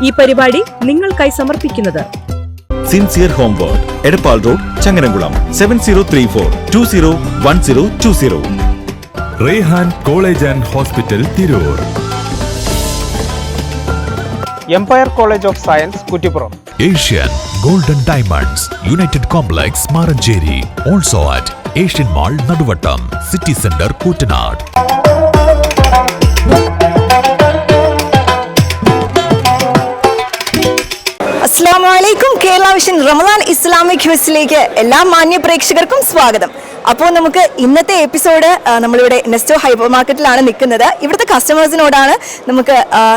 ഈ പരിപാടി നിങ്ങൾക്കായി സമർപ്പിക്കുന്നത് sincere home ward, Edappal road, Changaramkulam 7034201020. Rehan college and hospital, Tirur. Empire college of science, Kuttippuram. Asian golden diamonds, united complex, Maranchery. Also at Asian mall, Naduvattom, city centre, Koottanad. അസ്സലാമു അലൈക്കും. Kerala vision Ramadan Islamic ക്വിസിലേക്ക് എല്ലാ മാന്യ പ്രേക്ഷകർക്കും സ്വാഗതം. അപ്പോൾ നമുക്ക് ഇന്നത്തെ എപ്പിസോഡ് നമ്മളിവിടെ നെസ്റ്റോ ഹൈപ്പർ മാർക്കറ്റിലാണ് നിൽക്കുന്നത്. ഇവിടുത്തെ കസ്റ്റമേഴ്സിനോടാണ്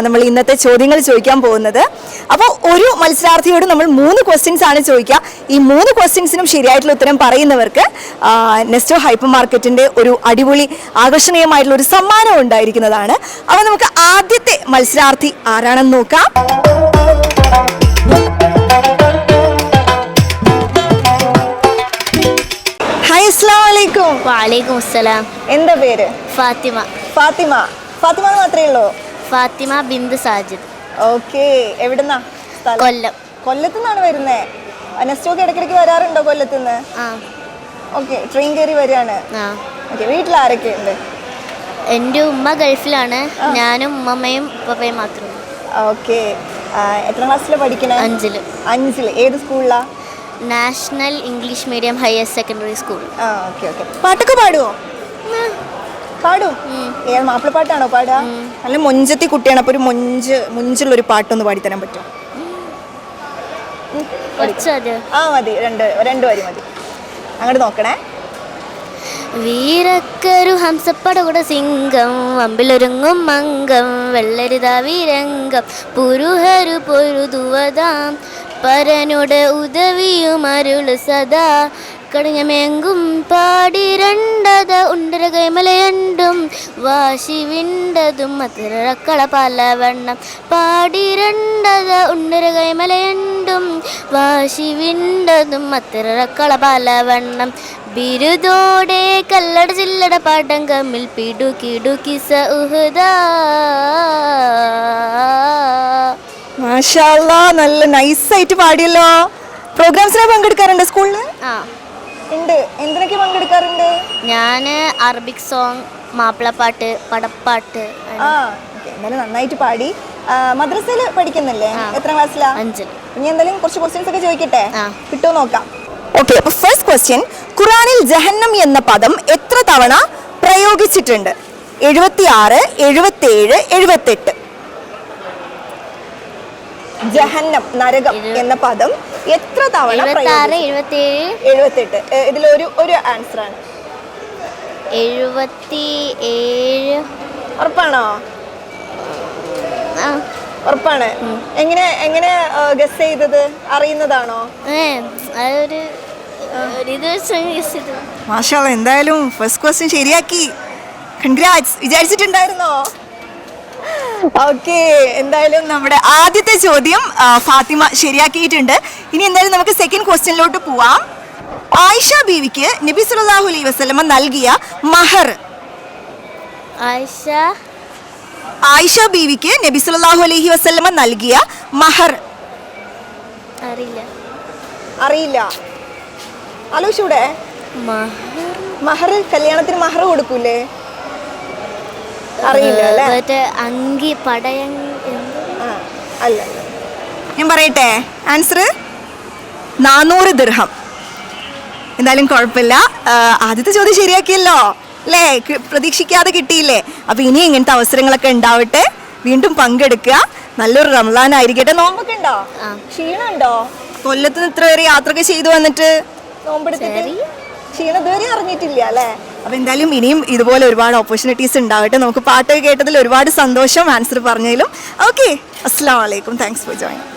നമ്മൾ ഇന്നത്തെ ചോദ്യങ്ങൾ ചോദിക്കാൻ പോകുന്നത്. അപ്പോൾ ഒരു മത്സരാർത്ഥിയോട് നമ്മൾ 3 ക്വസ്റ്റ്യൻസ് ആണ് ചോദിക്കുക. ഈ 3 ക്വസ്റ്റ്യൻസിനും ശരിയായിട്ടുള്ള ഉത്തരം പറയുന്നവർക്ക് നെസ്റ്റോ ഹൈപ്പർ മാർക്കറ്റിന്റെ ഒരു അടിപൊളി ആകർഷണീയമായിട്ടുള്ള ഒരു സമ്മാനം ഉണ്ടായിരിക്കുന്നതാണ്. അപ്പോൾ നമുക്ക് ആദ്യത്തെ മത്സരാർത്ഥി ആരാണെന്ന് നോക്കാം. ഹായ്, അസ്സലാമു അലൈക്കും. വലൈക്കും അസ്സലാം. എന്താ പേര്? ഫാത്തിമ. ഫാത്തിമ മാത്രമേ ഉള്ളൂ? ഫാത്തിമ ബിന്ദു സാജിദ്. ഓക്കെ, എവിടുന്നാ? കൊല്ലം. കൊല്ലത്തു നിന്നാണ് വരുന്നേ? നെസ്റ്റോക്ക് ഇടയ്ക്കിടയ്ക്ക് വരാറുണ്ടോ കൊല്ലത്തുനിന്ന്? ഓക്കെ, ട്രെയിൻ കയറി വരികയാണ്. ഓക്കെ, വീട്ടിൽ ആരൊക്കെ ഉണ്ട്? എൻ്റെ ഉമ്മ ഗൾഫിലാണ്, ഞാനും ഉമ്മയും പപ്പയും മാത്രമേ. ഓക്കെ, എത്ര ക്ലാസ്സിലാണ് പഠിക്കണേ? 5ൽ. ഏത് സ്കൂളിലാ? National English medium higher secondary school. Okay. പാട്ടൊക്കെ പാടുമോ? പാടും. മാപ്പിളപ്പാട്ടാണോ പാടുക? നല്ല മൊഞ്ചത്തി കുട്ടിയാണ്. അപ്പോൾ ഒരു മൊഞ്ചുള്ളൊരു പാട്ടൊന്ന് പാടിത്തരാൻ പറ്റുമോ? മതി, രണ്ട് വരി മതി. അങ്ങോട്ട് നോക്കണേ. വീരക്കരു ഹംസപ്പടകുട സിംഗം, വമ്പിലൊരുങ്ങും മംഗം, വെള്ളരിത വീരംഗം, പുരുഹരു പൊരുതുവതാം, പരനുടെ ഉദവിയും അരുള് സദാ, കടിഞ്ഞമെങ്കും പാടിരണ്ടത ഉണ്ടര കൈമലയണ്ടും, വാശി വിണ്ടതും മധുരക്കള പലവണ്ണം, പാടിരണ്ടത ഉണ്ടര കൈമലയണ്ടും, വാശി വിണ്ടതും മധുരക്കള പലവണ്ണം, ബിരുദോടെ കല്ലട ചില്ലട പാടങ്കമ്മിൽ പിടുക്കിടുക്കി സൗഹൃദാ. മാഷാ അല്ലാഹ്, നല്ല നൈസായിട്ട് പാടിയല്ലോ. പ്രോഗ്രാംസിനെ പങ്കെടുക്കാറുണ്ട് സ്കൂളിൽ? ഉണ്ട്. എന്തിനൊക്കെ പങ്കെടുക്കാറുണ്ട്? ഞാൻ അറബിക് സോങ്, മാപ്പിളപ്പാട്ട്, പടപ്പാട്ട്. എന്തായാലും നന്നായിട്ട് പാടി. മദ്രസയിൽ പഠിക്കുന്നില്ലേ? എത്ര ക്ലാസ്സിലാ? 5ൽ. ഇനി എന്തായാലും കുറച്ച് ക്വസ്റ്റ്യൻസ് ഒക്കെ ചോദിക്കട്ടെ, കിട്ടുമോ നോക്കാം. ഓക്കെ, അപ്പോൾ ഫസ്റ്റ് ക്വസ്റ്റ്യൻ, ഖുറാനിൽ ജഹന്നം എന്ന പദം എത്ര തവണ പ്രയോഗിച്ചിട്ടുണ്ട്? 76, 77, 78. ജഹന്നം, നരകം എന്ന പദം എത്ര തവണ? 76, 77, 78. ഇതിലൊരു ആൻസർ ആണ്. 77. ഉറപ്പാണോ? ഉറപ്പാണ്. എങ്ങനെ ഗസ് ചെയ്തത്? അറിയുന്നതാണോ? മാഷാ അല്ലാഹ്, എന്തായാലും ഫസ്റ്റ് ക്വസ്റ്റ്യൻ ശരിയാക്കി. കൺഗ്രാറ്റ്സ്. വിചാരിച്ചിട്ടുണ്ടായിരുന്നോ? ഓക്കെ, എന്തായാലും നമ്മുടെ ആദ്യത്തെ ചോദ്യം ഫാത്തിമ ശരിയാക്കിയിട്ടുണ്ട്. ഇനി എന്തായാലും നമുക്ക് സെക്കൻഡ് ക്വസ്റ്റ്യനിലോട്ട് പോവാം. ആയിഷ ബീവിക്ക് നബി സല്ലല്ലാഹു അലൈഹി വസല്ലമ നൽകിയ മഹർ. ആയിഷ ബീവിക്ക് നബി സല്ലല്ലാഹു അലൈഹി വസല്ലമ നൽകിയ മഹർ അറിയില്ല? ആലോചിച്ചൂടെ? മഹർ, കല്യാണത്തിന് മഹർ കൊടുക്കൂലേ? അറിയില്ല അല്ലേ? അങ്കി, അല്ല. ഞാൻ പറയട്ടെ ആൻസർ? 400 ദിർഹം. എന്തായാലും കുഴപ്പമില്ല, ആദ്യത്തെ ചോദ്യം ശരിയാക്കിയല്ലോ അല്ലേ? പ്രതീക്ഷിക്കാതെ കിട്ടിയില്ലേ? അപ്പൊ ഇനി ഇങ്ങനത്തെ അവസരങ്ങളൊക്കെ ഉണ്ടാവട്ടെ, വീണ്ടും പങ്കെടുക്കുക. നല്ലൊരു റമളാൻ ആയിരിക്കട്ടെ. നോമ്പൊക്കെ ഉണ്ടോ? ക്ഷീണം ഉണ്ടോ? കൊല്ലത്ത് ഇത്ര വരെ യാത്രയൊക്കെ ചെയ്തു വന്നിട്ട് നോമ്പെടുത്തിട്ട് ക്ഷീണം ഇതുവരെ അറിഞ്ഞിട്ടില്ല അല്ലേ? അപ്പൊ എന്തായാലും ഇനിയും ഇതുപോലെ ഒരുപാട് ഓപ്പർച്യൂണിറ്റീസ് ഉണ്ടാവട്ടെ. നമുക്ക് പാട്ടൊക്കെ കേട്ടതിൽ ഒരുപാട് സന്തോഷം, ആൻസർ പറഞ്ഞതിലും. ഓക്കെ, അസ്സലാമു അലൈക്കും. Thanks for joining.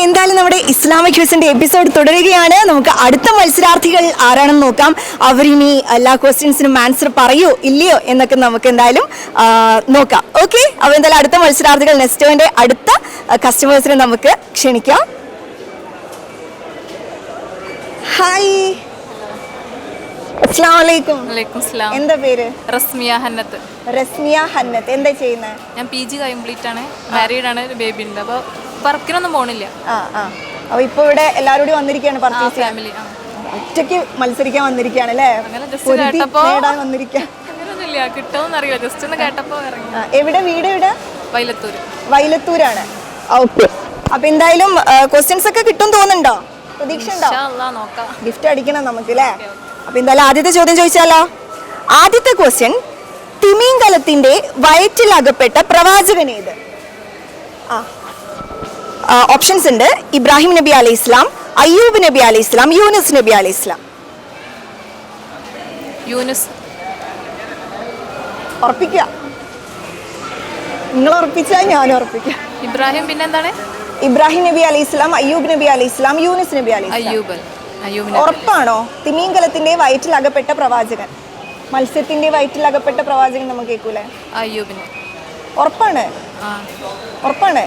എന്തായാലും നമ്മുടെ ഇസ്ലാമിക് ക്വിസിന്റെ എപ്പിസോഡ് തുടരുകയാണ്. നമുക്ക് അടുത്ത മത്സരാർത്ഥികൾ ആരാണെന്ന് നോക്കാം. അവരിനി എല്ലാ ക്വസ്റ്റ്യൻസിനും ആൻസർ പറയോ ഇല്ലയോ എന്നൊക്കെ നമുക്ക് എന്തായാലും നോക്കാം. ഓക്കെ, അപ്പോൾ എന്തായാലും അടുത്ത മത്സരാർത്ഥികൾ, നെസ്റ്റോന്റെ അടുത്ത കസ്റ്റമേഴ്സിനെ നമുക്ക് ക്ഷണിക്കാം. ഹായ്, അസ്സലാമു അലൈക്കും. വലൈക്കും സ്ലാം. എന്താ പേര്? റസ്മിയ ഹന്നത്ത്. റസ്മിയ ഹന്നത്ത്. എന്താ ചെയ്യുന്നത്? ഞാൻ PG കംപ്ലീറ്റ് ആണ്, മാരീഡ് ആണ്, ഒരു ബേബി ഉണ്ട്. അപ്പോൾ വർക്കിനൊന്നും പോണില്ല. അപ്പൊ ഇപ്പൊ ഇവിടെ എല്ലാവരും കൂടി വന്നിരിക്കുകയാണ് പർച്ചേസ് ചെയ്യാൻ. ഫാമിലി ഒറ്റയ്ക്ക് മത്സരിക്കാൻ വന്നിരിക്കുകയാണ് അല്ലേ? അങ്ങനെ ജസ്റ്റ് കേട്ടപ്പോൾ വന്നിരിക്കുക. അങ്ങനെയൊന്നുമില്ല, കിട്ടുമെന്ന് അറിയില്ല, ജസ്റ്റ് ഒന്ന് കേട്ടപ്പോൾ ഇറങ്ങി. എവിടെ വീട്? എവിടെ? വൈലത്തൂർ. വൈലത്തൂരാണ്. ഓക്കെ. അപ്പൊ എന്തായാലും ക്വസ്റ്റ്യൻസ് ഒക്കെ കിട്ടും തോന്നുന്നുണ്ടോ? പ്രതീക്ഷ ഉണ്ടോ? നോക്കാം. ഗിഫ്റ്റ് അടിക്കണം നമുക്ക് അല്ലേ? അപ്പൊ എന്തായാലും ആദ്യത്തെ ചോദ്യം ചോദിച്ചാലോ? ആദ്യത്തെ ക്വസ്റ്റ്യൻ, തിമിംഗലത്തിന്റെ വയറ്റിൽ അകപ്പെട്ട പ്രവാചകൻ ഏത്? ഓപ്ഷൻസ് ഉണ്ട്. ഇബ്രാഹിം നബി അലൈഹി ഇസ്ലാം, അയ്യൂബ് നബി അലൈഹി ഇസ്ലാം, യൂനുസ് നബി അലൈഹി ഇസ്ലാം. യൂനുസ്. ഉറപ്പിക്കുക. നിങ്ങൾ ഉറപ്പിച്ചാൽ ഞാൻ ഉറപ്പിക്കാം. ഇബ്രാഹിം, പിന്നെന്താണ്? ഇബ്രാഹിം നബി അലൈഹി ഇസ്ലാം, അയ്യൂബ് നബി അലൈഹി ഇസ്ലാം, യൂനുസ് നബി അലൈഹി ഇസ്ലാം. അയ്യൂബ്. ഉറപ്പാണോ? തിമിംഗലത്തിന്റെ വയറ്റിൽ അകപ്പെട്ട പ്രവാചകൻ, മത്സ്യത്തിന്റെ വയറ്റിൽ അകപ്പെട്ട പ്രവാചകൻ നമുക്ക് കേൾക്കൂലേ? അയ്യൂബിന്. ഉറപ്പാണ്? ഉറപ്പാണ്?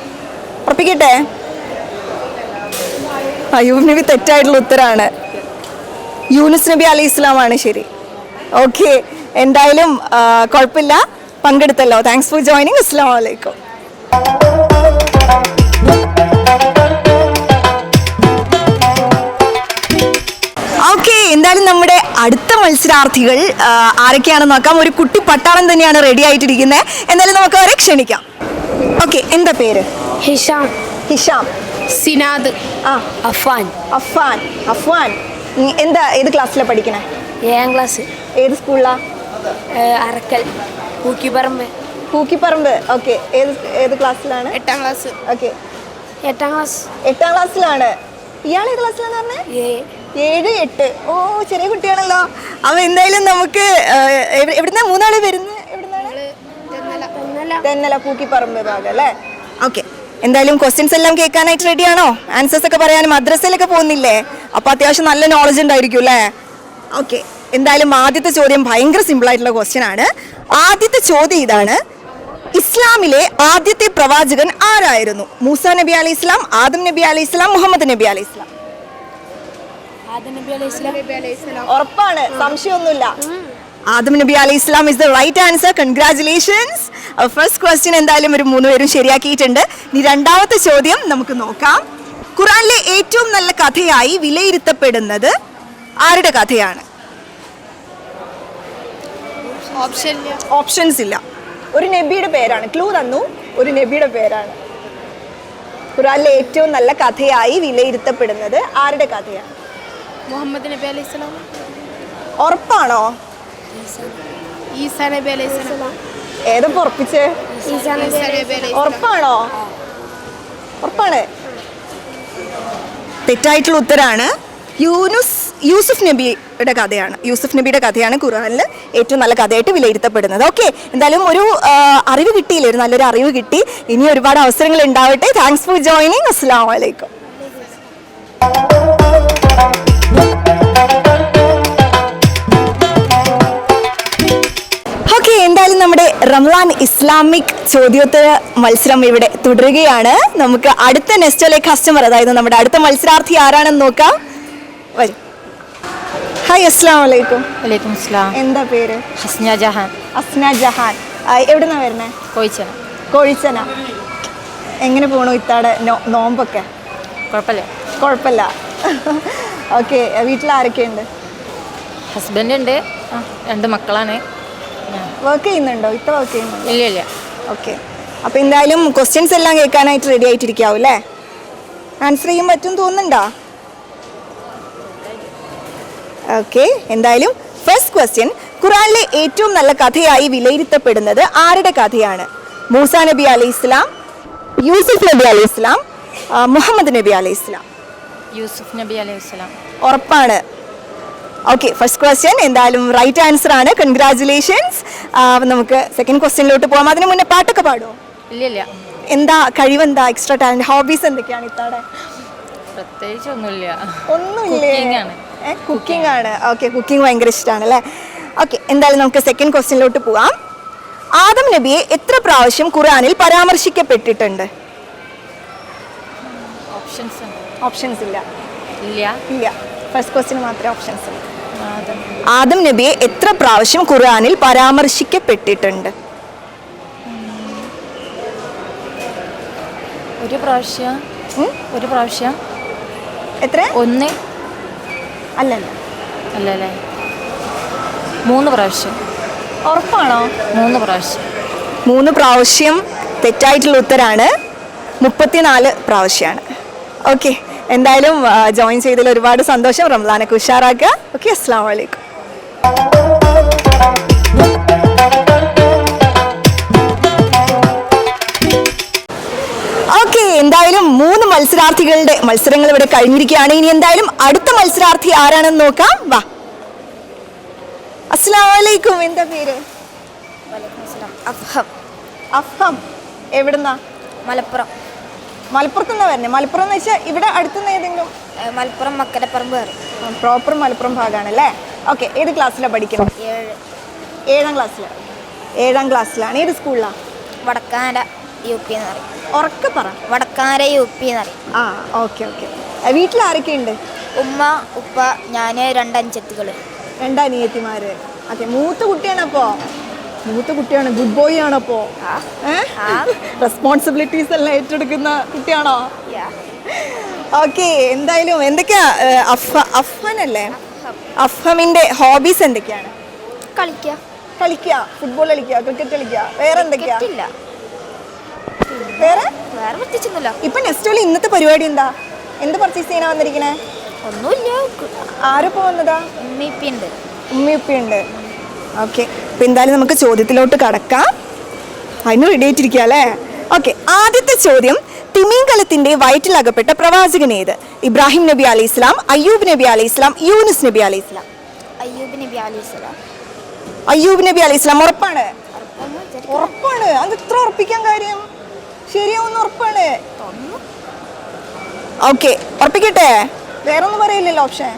ഉറപ്പിക്കട്ടെ? അയ്യൂബ് നബി തെറ്റായിട്ടുള്ള ഉത്തരാണ്. യൂനുസ് നബി അലൈഹി ഇസ്ലാം ആണ് ശരി. ഓക്കെ, എന്തായാലും കുഴപ്പമില്ല, പങ്കെടുത്തല്ലോ. Thanks for joining. അസ്സലാമു അലൈക്കും. ഓക്കെ, എന്തായാലും നമ്മുടെ അടുത്ത മത്സരാർത്ഥികൾ ആരൊക്കെയാണെന്ന് നോക്കാം. ഒരു കുട്ടി പട്ടാളം തന്നെയാണ് റെഡി ആയിട്ടിരിക്കുന്നത്. എന്തായാലും നമുക്ക് അവരെ ക്ഷണിക്കാം. ഓക്കെ, എന്താ പേര്? ഹിഷാം. ഹിഷാം. സിനാദ്. അഫ്വാൻ. അഫ്വാൻ. അഫ്വാൻ എന്താ, ഏത് ക്ലാസ്സിലാണ് പഠിക്കണേ? 7ാം ക്ലാസ്. ഏത് സ്കൂളിലാ? അറക്കൽ പൂക്കിപ്പറമ്പ്. പൂക്കിപ്പറമ്പ്. ഓക്കെ, ഏത് ക്ലാസ്സിലാണ്? 8ാം ക്ലാസ്. Okay, 8ാം class. 8ാം ക്ലാസ്സിലാണ്. ഇയാൾ ഏത് ക്ലാസ്സിലാന്ന് പറഞ്ഞേ? 7, 8. ഓ, ചെറിയ കുട്ടിയാണല്ലോ. അപ്പൊ എന്തായാലും നമുക്ക് എവിടുന്നാ മൂന്നാള് വരുന്നത്? എവിടുന്നാണ്? തെന്നല, പൂക്കിപ്പറമ്പ് ഭാഗം അല്ലേ? ഓക്കെ, എന്തായാലും ക്വസ്റ്റ്യൻസ് എല്ലാം കേൾക്കാനായിട്ട് റെഡിയാണോ? ആൻസേഴ്സ് ഒക്കെ പറയാൻ മദ്രസയിലൊക്കെ പോകുന്നില്ലേ? അപ്പൊ അത്യാവശ്യം നല്ല നോളജ് ഉണ്ടായിരിക്കും അല്ലേ? ഓക്കെ, എന്തായാലും ആദ്യത്തെ ചോദ്യം ഭയങ്കര സിമ്പിൾ ആയിട്ടുള്ള ക്വസ്റ്റ്യൻ ആണ്. ആദ്യത്തെ ചോദ്യം ഇതാണ്: ഇസ്ലാമിലെ ആദ്യത്തെ പ്രവാചകൻ ആരായിരുന്നു? മൂസ നബി അലൈഹി ഇസ്ലാം, ആദം നബി അലൈഹി ഇസ്ലാം, മുഹമ്മദ് നബി അലൈഹി ഇസ്ലാം. ഉറപ്പാണ്? സംശയമൊന്നുമില്ല. ആദം നബി അലൈഹി ഇസ്ലാം is the right answer. Congratulations. First question എന്തായാലും ഒരു 3 പേരും ശരിയാക്കിയിട്ടുണ്ട്. ഇനി രണ്ടാമത്തെ ചോദ്യം നമുക്ക് നോക്കാം. ഖുറാനിലെ ഏറ്റവും നല്ല കഥയായി വിലയിരുത്തപ്പെടുന്നത് ആരുടെ കഥയാണ്? ഓപ്ഷൻസ് ഇല്ല. ഒരു നബിയുടെ പേരാണ്. ക്ലൂ തന്നു, ഒരു നബിയുടെ പേരാണ്. ഖുറാനിലെ ഏറ്റവും നല്ല കഥയായി വിലയിരുത്തപ്പെടുന്നത് ആരുടെ കഥയാണ്? മുഹമ്മദ് നബി അലൈഹി സ്വലാം. ഉറപ്പാണോ? ഈസാ നബി അലൈഹി സ്വലാം. ഏതൊക്കെ ഉറപ്പിച്ചേ? ഉറപ്പാണോ? ഉറപ്പാണ്? തെറ്റായിട്ടുള്ള ഉത്തരാണ്. യൂസുഫ് നബിയുടെ കഥയാണ്. യൂസുഫ് നബിയുടെ കഥയാണ് ഖുർആനിൽ ഏറ്റവും നല്ല കഥയായിട്ട് വിലയിരുത്തപ്പെടുന്നത്. ഓക്കെ, എന്തായാലും ഒരു അറിവ് കിട്ടിയില്ലേ? ഒരു നല്ലൊരു അറിവ് കിട്ടി. ഇനി ഒരുപാട് അവസരങ്ങൾ ഉണ്ടാവട്ടെ. Thanks for joining. അസ്സലാമു അലൈക്കും. ഓക്കെ, എന്തായാലും നമ്മുടെ റംലാൻ ഇസ്ലാമിക് ചോദ്യോത്തര മത്സരം ഇവിടെ തുടരുകയാണ്. നമുക്ക് അടുത്ത നെസ്റ്റോലെ കസ്റ്റമർ, അതായത് നമ്മുടെ അടുത്ത മത്സരാർത്ഥി ആരാണെന്ന് നോക്കാം. വരും. ഹായ്, അസ്സലാമു അലൈക്കും. വലൈക്കും സ്ലാം. എന്താ പേര്? ഹസ്ന ജഹാൻ. ഹസ്ന ജഹാൻ. എവിടുന്നാ വരുന്നേ? കോഴിച്ചന. കോഴിച്ചന. എങ്ങനെ പോണു ഇത്താടെ നോമ്പൊക്കെ? കുഴപ്പമില്ല. ഓക്കെ, വീട്ടിൽ ആരൊക്കെയുണ്ട്? ഹസ്ബൻഡ് ഉണ്ട്, 2 മക്കളാണ്. വർക്ക് ചെയ്യുന്നുണ്ടോ? ഇത്ത വർക്ക് ചെയ്യുന്നുണ്ടോ? ഇല്ല. ഓക്കെ, അപ്പോൾ എന്തായാലും ക്വസ്റ്റ്യൻസ് എല്ലാം കേൾക്കാനായിട്ട് റെഡി ആയിട്ടിരിക്കാവും അല്ലേ? ആൻസർ ചെയ്യാൻ പറ്റും തോന്നുന്നുണ്ടോ? ഓക്കെ, എന്തായാലും ഫസ്റ്റ് ക്വസ്റ്റ്യൻ: ഖുറാനിലെ ഏറ്റവും നല്ല കഥയായി വിലയിരുത്തപ്പെടുന്നത് ആരുടെ കഥയാണ്? മൂസ നബി അലൈഹി ഇസ്ലാം, യൂസുഫ് നബി അലൈഹി ഇസ്ലാം, മുഹമ്മദ് നബി അലൈഹി ഇസ്ലാം. യൂസുഫ് നബി അലൈഹി ഇസ്ലാം. ഉറപ്പാണ്? ഓക്കെ, ഫസ്റ്റ് ക്വസ്റ്റ്യൻ എന്തായാലും റൈറ്റ് ആൻസർ ആണ്. കൺഗ്രാറ്റുലേഷൻസ്. നമുക്ക് സെക്കൻഡ് ക്വസ്റ്റ്യനിലോട്ട് പോകാം. അതിന് മുന്നേ പാട്ടൊക്കെ പാടുമോ? ഇല്ല. എന്താ കഴിവെന്താ? എക്സ്ട്രാ ടാലന്റ്, ഹോബീസ് എന്തൊക്കെയാണ് ഇത്താടെ? പ്രത്യേകിച്ച് ഒന്നുമില്ലേ? കുക്കിംഗ് ആണ്. ഓക്കെ, കുക്കിംഗ് ഭയങ്കര ഇഷ്ടമാണ് അല്ലേ? ഓക്കെ, എന്തായാലും നമുക്ക് സെക്കൻഡ് ക്വസ്റ്റ്യനിലോട്ട് പോകാം. ആദം നബിയെ എത്ര പ്രാവശ്യം ഖുർആനിൽ പരാമർശിക്കപ്പെട്ടിട്ടുണ്ട്? ഓപ്ഷൻസ് ഇല്ല. ഇല്ല. ഫസ്റ്റ് ക്വസ്റ്റ്യൻ മാത്രമേ ഓപ്ഷൻസ് ഉള്ളൂ. ആദം നബിയെ എത്ര പ്രാവശ്യം ഖുർആനിൽ പരാമർശിക്കപ്പെട്ടിട്ടുണ്ട്? ഒരു പ്രാവശ്യം എത്ര? ഒന്ന് അല്ലല്ല, അല്ലല്ലേ 3 പ്രാവശ്യം. ഉറപ്പാണോ? 3 പ്രാവശ്യം. 3 പ്രാവശ്യം തെറ്റായിട്ടുള്ള ഉത്തരാണ്. 34 പ്രാവശ്യമാണ്. ഓക്കെ, എന്തായാലും ജോയിൻ ചെയ്തതിൽ ഒരുപാട് സന്തോഷം. റംസാനൊക്കെ ഉഷാറാക്കുക. ഓക്കെ, അസ്സലാമു അലൈക്കും. ഓക്കെ, എന്തായാലും 3 മത്സരാർത്ഥികളുടെ മത്സരങ്ങൾ ഇവിടെ കഴിഞ്ഞിരിക്കുകയാണ്. ഇനി എന്തായാലും അടുത്ത മത്സരാർത്ഥി ആരാണെന്ന് നോക്കാം. വാ. അസ്സലാമു അലൈക്കും. എന്താ പേര്? അഫ്ഹം. അഫ്ഹം. എവിടുന്നാ? മലപ്പുറം. മലപ്പുറത്തുനിന്നാ വരുന്നത്? മലപ്പുറം എന്ന് വെച്ചാൽ ഇവിടെ അടുത്തുനിന്ന് ഏതെങ്കിലും? മലപ്പുറം മക്കരപ്പറമ്പ്. പ്രോപ്പർ മലപ്പുറം ഭാഗമാണല്ലേ? ഓക്കെ, ഏത് ക്ലാസ്സിലാണ് പഠിക്കുന്നത്? 7ാം ക്ലാസ്സിലാണ്. 7ാം ക്ലാസ്സിലാണ്. ഏത് സ്കൂളിലാണ്? വടക്കാര UP എന്ന് പറയും. ഉറക്കെ പറ. വടക്കാര UP എന്ന് പറയും. ആ, ഓക്കെ ഓക്കെ. വീട്ടിൽ ആരൊക്കെ ഉണ്ട്? ഉമ്മ, ഉപ്പ, ഞാൻ, 2 അഞ്ചത്തികൾ. 2 അനിയത്തിമാര്. ഓക്കെ, മൂത്ത കുട്ടിയാണപ്പോ? മൂത്ത കുട്ടിയാണ്. Good boy ആണപ്പോ? റെസ്പോൺസിബിലിറ്റീസ് എല്ലാം ഏറ്റെടുക്കുന്ന കുട്ടിയാണോ? ഓക്കെ, എന്തായാലും എന്തൊക്കെയാ അഫ്ഹാനല്ലേ? അഫ്ഹമിന്റെ ഹോബീസ് എന്തൊക്കെയാണ്? കളിക്കുക. ഫുട്ബോൾ കളിക്കുക, ക്രിക്കറ്റ് കളിക്കുക, വേറെ എന്തൊക്കെയാ? ഇല്ല, വേറെ പ്രത്യേകിച്ചൊന്നുമില്ല. ഇപ്പൊ നെക്സ്റ്റ് ഇന്നത്തെ പരിപാടി എന്താ? എന്ത് പർച്ചേസ് ചെയ്യാനാ വന്നിരിക്കണേ? ഒന്നുമില്ല. ആരപ്പോ വന്നതാ? ഉമ്മയുണ്ട്. ഉമ്മയുപ്പയുണ്ട്. ഓക്കെ, അപ്പൊ എന്തായാലും നമുക്ക് ചോദ്യത്തിലോട്ട് കടക്കാം. അതിന് റെഡി ആയിട്ടിരിക്കുക അല്ലേ? ഓക്കെ, ആദ്യത്തെ ചോദ്യം, തിമിംഗലത്തിന്റെ വയറ്റിലകപ്പെട്ട പ്രവാചകൻ ഏത്? ഇബ്രാഹിം നബി അലൈഹി ഇസ്ലാം, അയ്യൂബ് നബി അലൈഹി ഇസ്ലാം, യൂനുസ് നബി അലൈഹി ഇസ്ലാം? അയ്യൂബ് നബി അലൈഹി സ്വലാം. അയ്യൂബ് നബി അലൈഹി ഇസ്ലാം. ഉറപ്പാണ്? ഉറപ്പാണ്. അത് ഇത്ര ഉറപ്പിക്കാൻ കാര്യം? ശരിയാവുന്ന ഉറപ്പാണ്? ഓക്കെ, ഉറപ്പിക്കട്ടെ? വേറെ ഒന്നും പറയില്ലല്ലോ ഓപ്ഷൻ?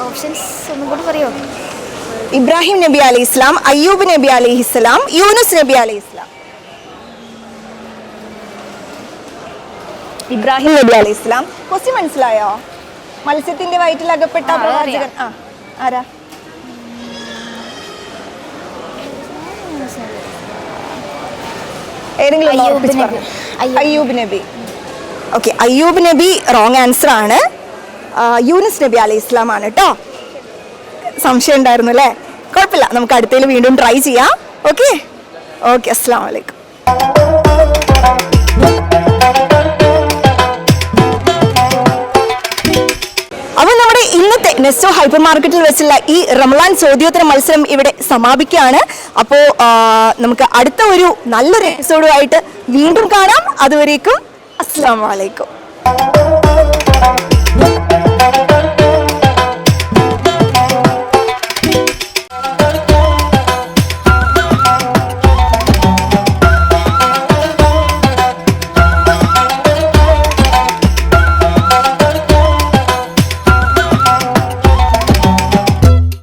ഓപ്ഷൻസ് ഒന്നും കൂടി പറയോ? ഇബ്രാഹിം നബി അലൈഹി ഇസ്ലാം, അയ്യൂബ് നബി അലൈഹി ഇസ്ലാം, യൂനുസ് നബി അലൈഹി ഇസ്ലാം. ഇബ്രാഹിം നബി അലൈഹി ഇസ്ലാം. ക്വസ്റ്റ്യൻ മനസ്സിലായോ? മത്സ്യത്തിന്റെ വയറ്റിലകപ്പെട്ട പ്രവാചകൻ ആരാ? ഏതെങ്കിലും അയ്യൂബ് നബി. ഓക്കെ, അയ്യൂബ് നബി റോങ് ആൻസർ ആണ്. യൂനുസ് നബി അലൈഹി ഇസ്ലാം ആണ് കേട്ടോ. സംശയം ഉണ്ടായിരുന്നു അല്ലേ? കുഴപ്പമില്ല, നമുക്ക് അടുത്തതിൽ വീണ്ടും ട്രൈ ചെയ്യാം. ഓക്കെ ഓക്കെ, അസ്സലാമു അലൈക്കും. അപ്പോൾ നമ്മുടെ ഇന്നത്തെ നെസ്റ്റോ ഹൈപ്പർ മാർക്കറ്റിൽ വെച്ചുള്ള ഈ റമളാൻ ചോദ്യോത്തര മത്സരം ഇവിടെ സമാപിക്കുകയാണ്. അപ്പോൾ നമുക്ക് അടുത്ത ഒരു നല്ലൊരു എപ്പിസോഡുമായിട്ട് വീണ്ടും കാണാം. അതുവരേക്കും അസ്സലാമു അലൈക്കും.